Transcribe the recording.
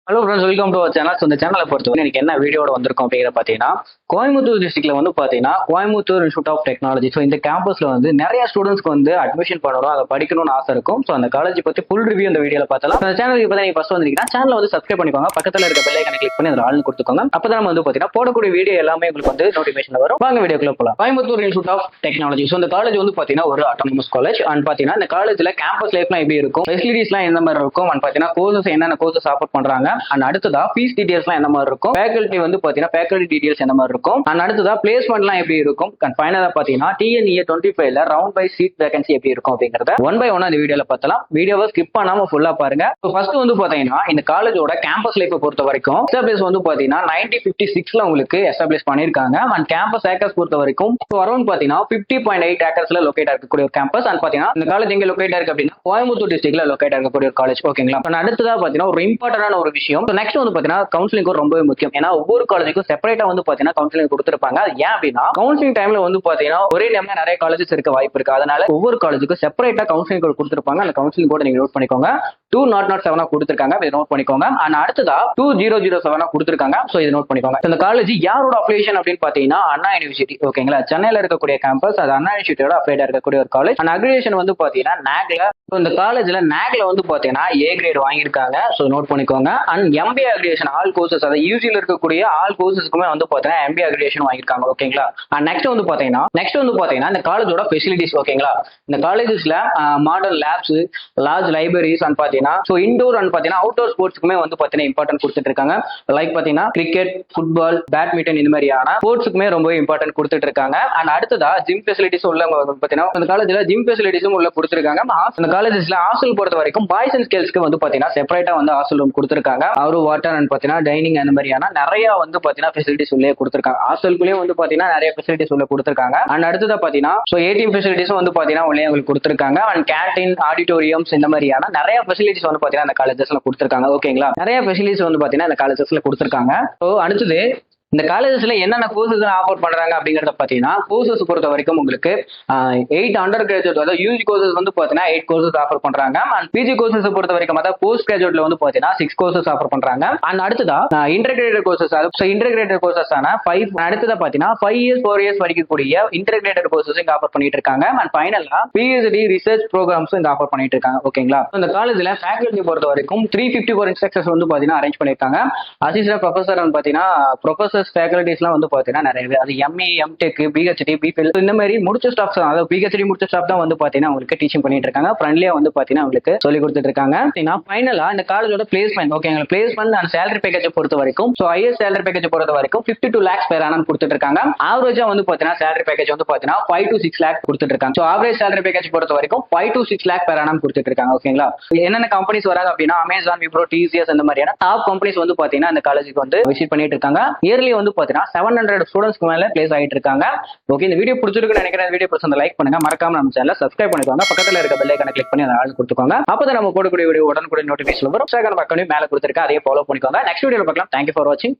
Hello friends, welcome to our channel. இந்த சேனலை பொறுத்தவரை எனக்கு என்ன வீடியோட வந்திருக்கும் அப்படிங்கிற பார்த்தீங்கன்னா, கோயம்புத்தூர் டிஸ்ட்ரிக்ட்ல வந்து பார்த்தீங்கன்னா Coimbatore institute of technology. So இந்த கேம்பஸ்ல வந்து நிறைய ஸ்டூடெண்ட்ஸ்க்கு வந்து அட்மிஷன் பண்ணணும், அதை படிக்கணும்னு ஆசை இருக்கும். ஸோ அந்த காலேஜ் பத்தி ஃபுல் ரிவ்யூ இந்த வீடியோல பார்த்தலாம். அந்த சேனலுக்கு இப்போ நீங்க ஃபர்ஸ்ட் வந்தீங்கன்னா சேனலை வந்து சப்ஸ்கிரைப் பண்ணிக்கோங்க, பக்கத்தில் இருக்க பெல் ஐகானை கிளிக் பண்ணி அதில் ஆள்னு கொடுத்துக்கோங்க. அப்பதான் நம்ம வந்து பார்த்தீங்கன்னா போடக்கூடிய வீடியோ எல்லாமே உங்களுக்கு வந்து நோட்டிஃபிகேஷன் வரும். வாங்க வீடியோக்குள்ள போகலாம். Coimbatore institute of technology. So இந்த காலேஜ் வந்து பார்த்தீங்கன்னா ஒரு அட்டானமஸ் காலேஜ். அண்ட் பார்த்தீங்கன்னா இந்த காலேஜ்ல கேம்பஸ் லைஃப்லாம் எப்படி இருக்கும், ஃபெசிலிட்டிஸ்லாம் எந்த மாதிரி இருக்கும், அண்ட் பார்த்தீங்கன்னா கோர்சஸ் என்னென்ன கோர்சஸ் ஆஃபர் பண்றாங்க, அண்ட் அடுத்ததா ஃபீஸ் டீடைல்ஸ்லாம் என்ன மாதிரி இருக்கும், ஃபேக்கல்டி வந்து பாத்தீங்கன்னா ஃபேக்கல்டி டீடைல்ஸ் என்ன மாதிரி இருக்கும், அண்ட் அடுத்ததா பிளேஸ்மெண்ட்லாம் எப்படி இருக்கும், அண்ட் ஃபைனலா பாத்தீங்கன்னா TNEA 25ல ரவுண்ட் பை சீட் வேகன்சி எப்படி இருக்கும் அப்படிங்கறத ஒன் பை ஒன் இந்த வீடியோல பார்த்தலாம். வீடியோவை ஸ்கிப் பண்ணாம ஃபுல்லா பாருங்க. ஃபர்ஸ்ட் வந்து பாத்தீங்கன்னா இந்த காலேஜோட கேம்பஸ் லைஃப் பொறுத்த வரைக்கும் எஸ்டாப்ளிஷ் வந்து பாத்தீங்கன்னா 1956ல உங்களுக்கு எஸ்டாப்ளிஷ் பண்ணிருக்காங்க. அண்ட் கேம்பஸ் ஏக்கர்ஸ் பொறுத்த வரைக்கும் அரௌண்ட் பாத்தீங்கன்னா 50.8 ஏக்கர்ஸ்ல லொகேட் இருக்கக்கூடிய ஒரு கேம்பஸ். அண்ட் பாத்தீங்கன்னா இந்த காலேஜ் எங்க லொகேட் இருக்கு அப்படின்னா கோயம்புத்தூர் டிஸ்ட்ரிக்ட்ல லொகேட் இருக்கக்கூடிய ஒரு காலேஜ். ஓகேங்களா. அடுத்ததா பாத்தீங்கன்னா ஒரு இம்பார்ட்டன்டான ஒரு விஷயம். நெக்ஸ்ட் வந்து பாத்தீங்கன்னா கவுன்சிலிங் ரொம்ப முக்கியம். ஏன்னா ஒவ்வொரு காலேஜுக்கும் செப்பரேட்டா வந்து பாத்தீங்கன்னா கவுன்சிலிங் கொடுத்திருப்பாங்க. அது ஏன் அப்படின்னா கவுன்சிலிங் டைம்ல வந்து பாத்தீங்கன்னா ஒரே டைம்ல நிறைய காலேஜஸ் இருக்க வாய்ப்பு இருக்கு. அதனால ஒவ்வொரு காலேஜுக்கும் செப்பரேட்டா கவுன்சிலிங் கொடுத்திருப்பாங்க. அந்த கவுன்சிலிங் கூட நீங்க நோட் பண்ணிக்கோங்க. 2007 கொடுத்திருக்காங்க, இதை நோட் பண்ணிக்கோங்க. அண்ட் அடுத்ததா 2007 கொடுத்திருக்காங்க. சோ இதை நோட் பண்ணிக்கோங்க. இந்த காலேஜ் யாரோட அப்ளிகேஷன் அப்படின்னு பாத்தீங்கன்னா அண்ணா யூனிவர்சிட்டி. ஓகேங்களா. சென்னையில இருக்கக்கூடிய கேம்பஸ், அது அண்ணா யூனிவர்சிட்டியோட அப்ளைடா இருக்கக்கூடிய ஒரு காலேஜ். அண்ட் அக்ரிடேஷன் வந்து பாத்தீங்கன்னா நாக்ல. இந்த காலேஜ்ல நாக்ல வந்து பாத்தீங்கன்னா A கிரேட் வாங்கியிருக்காங்க. சோ நோட் பண்ணிக்கோங்க. And MBA accreditation all courses, அதாவது யூஜில இருக்கக்கூடிய ஆல் கோர்சஸ்க்குமே வந்து பாத்தீங்கன்னா MBA அக்ரிடேஷன் வாங்கியிருக்காங்க. ஓகேங்களா. அண்ட் நெக்ஸ்ட் வந்து பாத்தீங்கன்னா இந்த காலேஜோட ஃபெசிலிட்டிஸ். ஓகேங்களா. இந்த காலேஜஸ்ல modern labs, large libraries, and பாத்தீங்கன்னா சோ இன்டோர் அண்ட் பாத்தீங்கன்னா அவுட்டோர் ஸ்போர்ட்ஸ்க்குமே வந்து பாத்தீங்கன்னா இம்பார்ட்டன்ட் கொடுத்துட்டு இருக்காங்க. லைக் பாத்தீங்கன்னா கிரிக்கெட், ஃபுட்பால், பேட்மிண்டன் இந்த மாதிரியான ஸ்போர்ட்ஸ்க்குமே ரொம்ப இம்பார்ட்டன்ட் கொடுத்துட்டு இருக்காங்க. அண்ட் அடுத்ததா ஜிம் ஃபெசிலிட்டிஸ் உள்ள பாத்தீங்கன்னா இந்த காலேஜ்ல ஜிம் ஃபெசிலிட்டிஸும் உள்ள கொடுத்துருக்காங்க. இந்த காலேஜஸ்ல ஹாஸ்டல் பொறுத்த வரைக்கும் பாய்ஸ் அண்ட் கேர்ள்ஸ்க்கு வந்து பாத்தீங்கன்னா செப்பரேட்டா வந்து ஹாஸ்டல் ரூம் கொடுத்துருக்காங்க. அவரு வாட்டர் அண்ட் பாத்தீங்கன்னா டைனிங் அந்த மாதிரியான நிறைய வந்து பாத்தீங்கன்னா ஃபெசிலிட்டிஸ் உள்ளே கொடுத்துருக்காங்க. ஹாஸ்டலுக்குள்ளே வந்து பாத்தீங்கன்னா நிறைய ஃபெசிலிட்டிஸ் உள்ள கொடுத்துருக்காங்க. அண்ட் அடுத்ததா பாத்தீங்கன்னா சோ ஏடிஎம் ஃபெசிலிட்டிஸும் வந்து பாத்தீங்கன்னா உள்ளே உங்களுக்கு கொடுத்துருக்காங்க. அண்ட் கேண்டீன், ஆடிட்டோரியம்ஸ் இந்த மாதிரியான நிறைய ஃபெசிலிட்டிஸ் வந்து பாத்தீங்கன்னா இந்த காலேஜஸ்ல கொடுத்துருக்காங்க. ஓகேங்களா. நிறைய ஃபெசிலிட்டிஸ் வந்து பாத்தீங்கன்னா இந்த காலேஜஸ்ல கொடுத்துருக்காங்க. ஸோ அடுத்தது இந்த காலேஜஸ்ல என்னென்ன கோர்சஸ் ஆஃபர் பண்றாங்க அப்படிங்கறத பாத்தீங்கன்னா கோர்சஸ் பொறுத்த வரைக்கும் உங்களுக்கு 8 அண்டர் கிராஜுவேட், அதாவது யூஜி கோர்சஸ் வந்து பாத்தீங்கன்னா 8 கோர்சஸ் ஆஃபர் பண்றாங்க. அண்ட் பிஜி கோர்சஸ் பொறுத்த வரைக்கும் அதாவது போஸ்ட் கிராஜுவேட்ல வந்து பாத்தீங்கன்னா 6 கோர்சஸ் ஆஃபர் பண்றாங்க. அண்ட் அடுத்ததா இன்டகிரேட்டட் கோர்சஸ், அதாவது இன்டகிரேட்டட் கோர்சஸ் ஆன 5 அடுத்ததா பாத்தீங்கன்னா 5 இயர்ஸ் 4 இயர்ஸ் படிக்கக்கூடிய இன்டகிரேட்டட் கோர்சஸ் இங்க ஆஃபர் பண்ணிட்டு இருக்காங்க. அண்ட் ஃபைனலா PhD ரிசர்ச் ப்ரோக்ராம்ஸ் இங்க ஆஃபர் பண்ணிட்டு இருக்காங்க. ஓகேங்களா. இந்த காலேஜ்ல ஃபேக்கல்டி பொறுத்த வரைக்கும் 354 இன்ஸ்ட்ரக்டர்ஸ் வந்து பாத்தீங்கன்னா அரேஞ்ச் பண்ணிருக்காங்க. அசிஸ்டன்ட் ப்ரொஃபசர் வந்து பாத்தீங்கன்னா ப்ரொஃபசர் ஃபேக்கல்டிஸ்லாம் வந்து பாத்தீங்கன்னா நிறையவே, அது MA, MTech, PhD, BPhil இந்த மாதிரி முடிச்ச ஸ்டாஃப், அதாவது PhD முடிச்ச ஸ்டாஃப் தான் வந்து பாத்தீங்கன்னா உங்களுக்கு டீச்சிங் பண்ணிட்டு இருக்காங்க. ஃப்ரெண்ட்லியா வந்து பாத்தீங்கன்னா உங்களுக்கு சொல்லி கொடுத்துட்டு இருக்காங்க. ஃபைனலா இந்த காலேஜோட பிளேஸ்மெண்ட். ஓகேங்களா. பிளேஸ்மெண்ட் அண்ட் சேலரி பேக்கேஜ் பொறுத்த வரைக்கும் சோ ஹையஸ்ட் சேலரி பேக்கேஜ் பொறுத்த வரைக்கும் 52 lakhs per annum கொடுத்துட்டு இருக்காங்க. ஆவரேஜா வந்து பாத்தீங்கன்னா சேலரி பேக்கேஜ் வந்து பாத்தீங்கன்னா 5 to 6 lakh கொடுத்துட்டு இருக்காங்க. சோ ஆவரேஜ் சேலரி பேக்கேஜ் பொறுத்த வரைக்கும் 5 to 6 lakh per annum கொடுத்துட்டு இருக்காங்க. ஓகேங்களா. என்னென்ன கம்பெனிஸ் வராங்க அப்படின்னா அமேசான், விப்ரோ, TCS அந்த மாதிரியான டாப் கம்பெனிஸ் வந்து பாத்தீங்கன்னா இந்த காலேஜுக்கு வந்து விசிட் பண்ணிட்டு இருக்காங்க. இயர்லி வந்து பாத்தீங்கன்னா 700 ஸ்டூடெண்ட்ஸ்க்கு மேல பிளேஸ் ஆயிட்டு இருக்காங்க. ஓகே, இந்த வீடியோ பிடிச்சிருக்குன்னு நினைக்கிறேன். வீடியோ பிடிச்சா லைக் பண்ணுங்க, மறக்காம நம்ம சேனலை சப்ஸ்கிரைப் பண்ணிக்கோங்க, பக்கத்துல இருக்க பெல் ஐகானை கிளிக் பண்ணி அதை ஆள் கொடுத்துக்கோங்க. அப்பதான் நம்ம போடக்கூடிய வீடியோ உடனுக்குடன் நோட்டிஃபிகேஷன் வரும். இன்ஸ்டாகிராம் அக்கௌண்ட் மேல கொடுத்துருக்கேன், அதையே ஃபாலோ பண்ணிக்கோங்க. நெக்ஸ்ட் வீடியோல பார்க்கலாம். தேங்க்யூ ஃபார் வாட்சிங்.